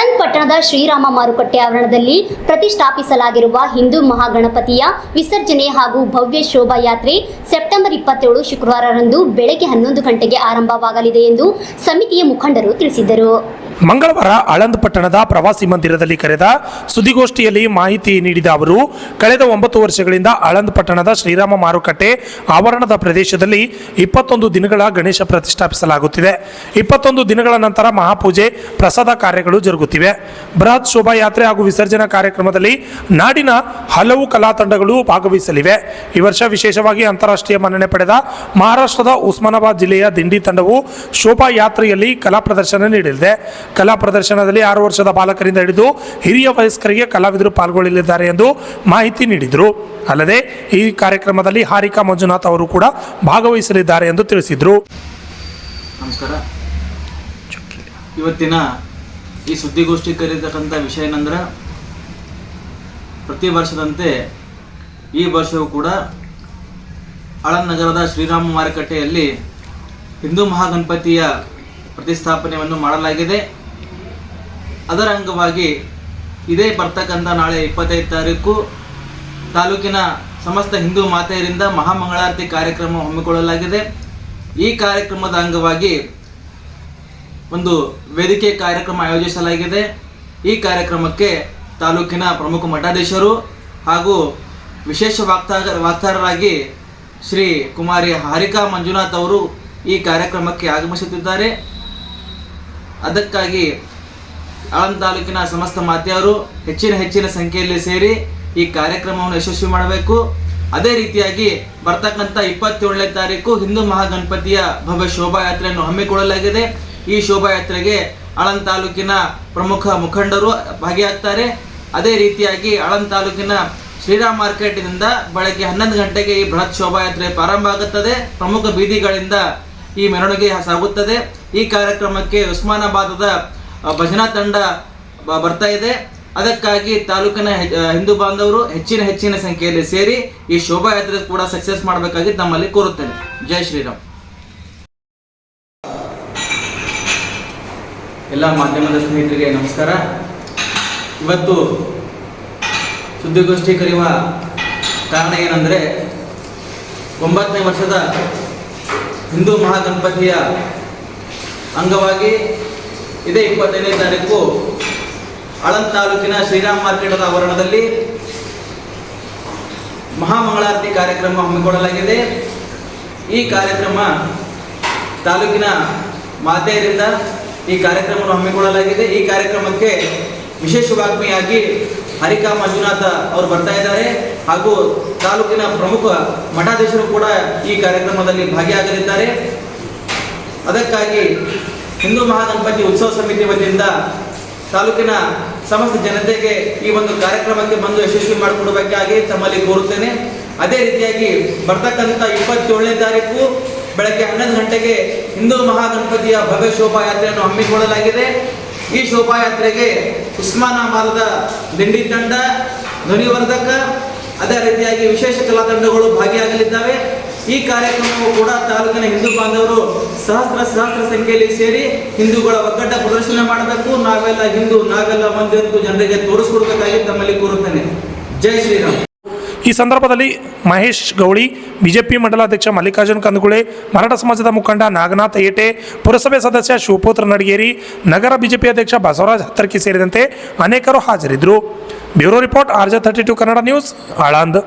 ಆಳಂದ್ ಪಟ್ಟಣದ ಶ್ರೀರಾಮ ಮಾರುಕಟ್ಟೆ ಆವರಣದಲ್ಲಿ ಪ್ರತಿಷ್ಠಾಪಿಸಲಾಗಿರುವ ಹಿಂದೂ ಮಹಾಗಣಪತಿಯ ವಿಸರ್ಜನೆ ಹಾಗೂ ಭವ್ಯ ಶೋಭಾಯಾತ್ರೆ ಸೆಪ್ಟೆಂಬರ್ 27 ಶುಕ್ರವಾರರಂದು ಬೆಳಗ್ಗೆ 11 ಗಂಟೆಗೆ ಆರಂಭವಾಗಲಿದೆ ಎಂದು ಸಮಿತಿಯ ಮುಖಂಡರು ತಿಳಿಸಿದರು. ಮಂಗಳವಾರ ಆಳಂದ್ ಪಟ್ಟಣದ ಪ್ರವಾಸಿ ಮಂದಿರದಲ್ಲಿ ಕರೆದ ಸುದ್ದಿಗೋಷ್ಠಿಯಲ್ಲಿ ಮಾಹಿತಿ ನೀಡಿದ ಅವರು, ಕಳೆದ 9 ವರ್ಷಗಳಿಂದ ಆಳಂದ್ ಪಟ್ಟಣದ ಶ್ರೀರಾಮ ಮಾರುಕಟ್ಟೆ ಆವರಣದ ಪ್ರದೇಶದಲ್ಲಿ 21 ದಿನಗಳ ಗಣೇಶ ಪ್ರತಿಷ್ಠಾಪಿಸಲಾಗುತ್ತಿದೆ. 21 ದಿನಗಳ ನಂತರ ಮಹಾಪೂಜೆ, ಪ್ರಸಾದ ಕಾರ್ಯಗಳು ಜರುಗುತ್ತಿವೆ. ಬೃಹತ್ ಶೋಭಾಯಾತ್ರೆ ಹಾಗೂ ವಿಸರ್ಜನಾ ಕಾರ್ಯಕ್ರಮದಲ್ಲಿ ನಾಡಿನ ಹಲವು ಕಲಾ ತಂಡಗಳು ಭಾಗವಹಿಸಲಿವೆ. ಈ ವರ್ಷ ವಿಶೇಷವಾಗಿ ಅಂತಾರಾಷ್ಟ್ರೀಯ ಮನ್ನಣೆ ಪಡೆದ ಮಹಾರಾಷ್ಟ್ರದ ಉಸ್ಮಾನಾಬಾದ್ ಜಿಲ್ಲೆಯ ದಿಂಡಿ ತಂಡವು ಶೋಭಾಯಾತ್ರೆಯಲ್ಲಿ ಕಲಾ ಪ್ರದರ್ಶನ ನೀಡಲಿದೆ. ಕಲಾ ಪ್ರದರ್ಶನದಲ್ಲಿ 6 ವರ್ಷದ ಬಾಲಕರಿಂದ ಹಿಡಿದು ಹಿರಿಯ ವಯಸ್ಕರಿಗೆ ಕಲಾವಿದರು ಪಾಲ್ಗೊಳ್ಳಲಿದ್ದಾರೆ ಎಂದು ಮಾಹಿತಿ ನೀಡಿದರು. ಅಲ್ಲದೆ ಈ ಕಾರ್ಯಕ್ರಮದಲ್ಲಿ ಹಾರಿಕಾ ಮಂಜುನಾಥ್ ಅವರು ಕೂಡ ಭಾಗವಹಿಸಲಿದ್ದಾರೆ ಎಂದು ತಿಳಿಸಿದರು. ನಮಸ್ಕಾರ. ಇವತ್ತಿನ ಈ ಸುದ್ದಿಗೋಷ್ಠಿ ಕರೆಯತಕ್ಕಂಥ ವಿಷಯ ಏನಂದ್ರೆ, ಪ್ರತಿ ವರ್ಷದಂತೆ ಈ ವರ್ಷವೂ ಕೂಡ ಆಳಂದ್ ನಗರದ ಶ್ರೀರಾಮ ಮಾರುಕಟ್ಟೆಯಲ್ಲಿ ಹಿಂದೂ ಮಹಾಗಣಪತಿಯ ಪ್ರತಿಷ್ಠಾಪನೆಯನ್ನು ಮಾಡಲಾಗಿದೆ. ಅದರ ಅಂಗವಾಗಿ ಇದೇ ಬರ್ತಕ್ಕಂಥ ನಾಳೆ 25 ತಾರೀಕು ತಾಲೂಕಿನ ಸಮಸ್ತ ಹಿಂದೂ ಮಾತೆಯರಿಂದ ಮಹಾಮಂಗಳಾರತಿ ಕಾರ್ಯಕ್ರಮ ಹಮ್ಮಿಕೊಳ್ಳಲಾಗಿದೆ. ಈ ಕಾರ್ಯಕ್ರಮದ ಅಂಗವಾಗಿ ಒಂದು ವೇದಿಕೆ ಕಾರ್ಯಕ್ರಮ ಆಯೋಜಿಸಲಾಗಿದೆ. ಈ ಕಾರ್ಯಕ್ರಮಕ್ಕೆ ತಾಲೂಕಿನ ಪ್ರಮುಖ ಮಠಾಧೀಶರು ಹಾಗೂ ವಿಶೇಷ ವಕ್ತಾರರಾಗಿ ಶ್ರೀ ಕುಮಾರಿ ಹಾರಿಕಾ ಮಂಜುನಾಥ್ ಅವರು ಈ ಕಾರ್ಯಕ್ರಮಕ್ಕೆ ಆಗಮಿಸುತ್ತಿದ್ದಾರೆ. ಅದಕ್ಕಾಗಿ ಆಳಂದ್ ತಾಲೂಕಿನ ಸಮಸ್ತ ಮಾತೆಯರು ಹೆಚ್ಚಿನ ಸಂಖ್ಯೆಯಲ್ಲಿ ಸೇರಿ ಈ ಕಾರ್ಯಕ್ರಮವನ್ನು ಯಶಸ್ವಿ ಮಾಡಬೇಕು. ಅದೇ ರೀತಿಯಾಗಿ ಬರ್ತಕ್ಕಂಥ 27ನೇ ತಾರೀಕು ಹಿಂದೂ ಮಹಾಗಣಪತಿಯ ಭವ್ಯ ಶೋಭಾಯಾತ್ರೆಯನ್ನು ಹಮ್ಮಿಕೊಳ್ಳಲಾಗಿದೆ. ಈ ಶೋಭಾಯಾತ್ರೆಗೆ ಆಳಂದ್ ತಾಲೂಕಿನ ಪ್ರಮುಖ ಮುಖಂಡರು ಭಾಗಿಯಾಗ್ತಾರೆ. ಅದೇ ರೀತಿಯಾಗಿ ಆಳಂದ್ ತಾಲೂಕಿನ ಶ್ರೀರಾಮ ಮಾರ್ಕೆಟ್ನಿಂದ ಬೆಳಗ್ಗೆ 11 ಗಂಟೆಗೆ ಈ ಬೃಹತ್ ಶೋಭಾಯಾತ್ರೆ ಪ್ರಾರಂಭ ಆಗುತ್ತದೆ. ಪ್ರಮುಖ ಬೀದಿಗಳಿಂದ ಈ ಮೆರವಣಿಗೆ ಸಾಗುತ್ತದೆ. ಈ ಕಾರ್ಯಕ್ರಮಕ್ಕೆ ಉಸ್ಮಾನಾಬಾದದ ಭಜನಾ ತಂಡ ಬರ್ತಾ ಇದೆ. ಅದಕ್ಕಾಗಿ ತಾಲೂಕಿನ ಹಿಂದೂ ಬಾಂಧವರು ಹೆಚ್ಚಿನ ಸಂಖ್ಯೆಯಲ್ಲಿ ಸೇರಿ ಈ ಶೋಭಾಯಾತ್ರೆ ಕೂಡ ಸಕ್ಸಸ್ ಮಾಡಬೇಕಾಗಿ ತಮ್ಮಲ್ಲಿ ಕೋರುತ್ತೇನೆ. ಜೈ ಶ್ರೀರಾಮ್. ಎಲ್ಲ ಮಾಧ್ಯಮದ ಸ್ನೇಹಿತರಿಗೆ ನಮಸ್ಕಾರ. ಇವತ್ತು ಸುದ್ದಿಗೋಷ್ಠಿ ಕರೆಯುವ ಕಾರಣ ಏನಂದರೆ, 9ನೇ ವರ್ಷದ ಹಿಂದೂ ಮಹಾಗಣಪತಿಯ ಅಂಗವಾಗಿ ಇದೇ 25ನೇ ತಾರೀಕು ಆಳಂದ್ ತಾಲೂಕಿನ ಶ್ರೀರಾಮ ಮಾರ್ಕೆಟದ ಆವರಣದಲ್ಲಿ ಮಹಾಮಂಗಳಾರತಿ ಕಾರ್ಯಕ್ರಮ ಹಮ್ಮಿಕೊಳ್ಳಲಾಗಿದೆ. ಈ ಕಾರ್ಯಕ್ರಮ ತಾಲೂಕಿನ ಮಾತೆಯರಿಂದ ಈ ಕಾರ್ಯಕ್ರಮವನ್ನು ಹಮ್ಮಿಕೊಳ್ಳಲಾಗಿದೆ. ಈ ಕಾರ್ಯಕ್ರಮಕ್ಕೆ ವಿಶೇಷ ವಾಗ್ಮಿಯಾಗಿ ಹಾರಿಕಾ ಮಂಜುನಾಥ ಅವರು ಬರ್ತಾ ಇದ್ದಾರೆ ಹಾಗೂ ತಾಲೂಕಿನ ಪ್ರಮುಖ ಮಠಾಧೀಶರು ಕೂಡ ಈ ಕಾರ್ಯಕ್ರಮದಲ್ಲಿ ಭಾಗಿಯಾಗಲಿದ್ದಾರೆ. ಅದಕ್ಕಾಗಿ ಹಿಂದೂ ಮಹಾಗಣಪತಿ ಉತ್ಸವ ಸಮಿತಿ ವತಿಯಿಂದ ತಾಲೂಕಿನ ಸಮಸ್ತ ಜನತೆಗೆ ಈ ಒಂದು ಕಾರ್ಯಕ್ರಮಕ್ಕೆ ಬಂದು ಯಶಸ್ವಿ ಮಾಡಿಕೊಡಬೇಕಾಗಿ ತಮ್ಮಲ್ಲಿ ಕೋರುತ್ತೇನೆ. ಅದೇ ರೀತಿಯಾಗಿ ಬರ್ತಕ್ಕಂಥ 27ನೇ ತಾರೀಕು ಬೆಳಗ್ಗೆ 11 ಗಂಟೆಗೆ ಹಿಂದೂ ಮಹಾಗಣಪತಿಯ ಭವ್ಯ ಶೋಭಾಯಾತ್ರೆಯನ್ನು ಹಮ್ಮಿಕೊಳ್ಳಲಾಗಿದೆ. ಈ ಶೋಭಾಯಾತ್ರೆಗೆ ಉಸ್ಮಾನಾಬಾದದ ದಿಂಡಿ ತಂಡ, ಧ್ವನಿವರ್ಧಕ, ಅದೇ ರೀತಿಯಾಗಿ ವಿಶೇಷ ಕಲಾ ತಂಡಗಳು ಭಾಗಿಯಾಗಲಿದ್ದಾವೆ. ಈ ಕಾರ್ಯಕ್ರಮವು ಕೂಡ ತಾಲೂಕಿನ ಹಿಂದೂ ಬಾಂಧವರು ಸಹಸ್ರ ಸಂಖ್ಯೆಯಲ್ಲಿ ಸೇರಿ ಹಿಂದೂಗಳ ಒಗ್ಗಟ್ಟ ಪ್ರದರ್ಶನ ಮಾಡಬೇಕು. ನಾವೆಲ್ಲ ಹಿಂದೂ, ನಾವೆಲ್ಲ ಒಂದೇ ಎಂದು ಜನರಿಗೆ ತೋರಿಸ್ಕೊಡ್ಬೇಕಾಗಿ ತಮ್ಮಲ್ಲಿ ಕೋರುತ್ತೇನೆ. ಜೈ ಶ್ರೀರಾಮ್. ಈ ಸಂದರ್ಭದಲ್ಲಿ ಮಹೇಶ್ ಗೌಳಿ, ಬಿಜೆಪಿ ಮಂಡಲಾಧ್ಯಕ್ಷ ಮಲ್ಲಿಕಾರ್ಜುನ್ ಕಂದಗುಳೆ, ಮರಾಠ ಸಮಾಜದ ಮುಖಂಡ ನಾಗನಾಥ್ ಏಟೆ, ಪುರಸಭೆ ಸದಸ್ಯ ಶಿವಪುತ್ರ ನಡಗೇರಿ, ನಗರ ಬಿಜೆಪಿ ಅಧ್ಯಕ್ಷ ಬಸವರಾಜ್ ಹತ್ತರ್ಕಿ ಸೇರಿದಂತೆ ಅನೇಕರು ಹಾಜರಿದ್ದರು. Bureau report, RJ32 Kannada news, Aland.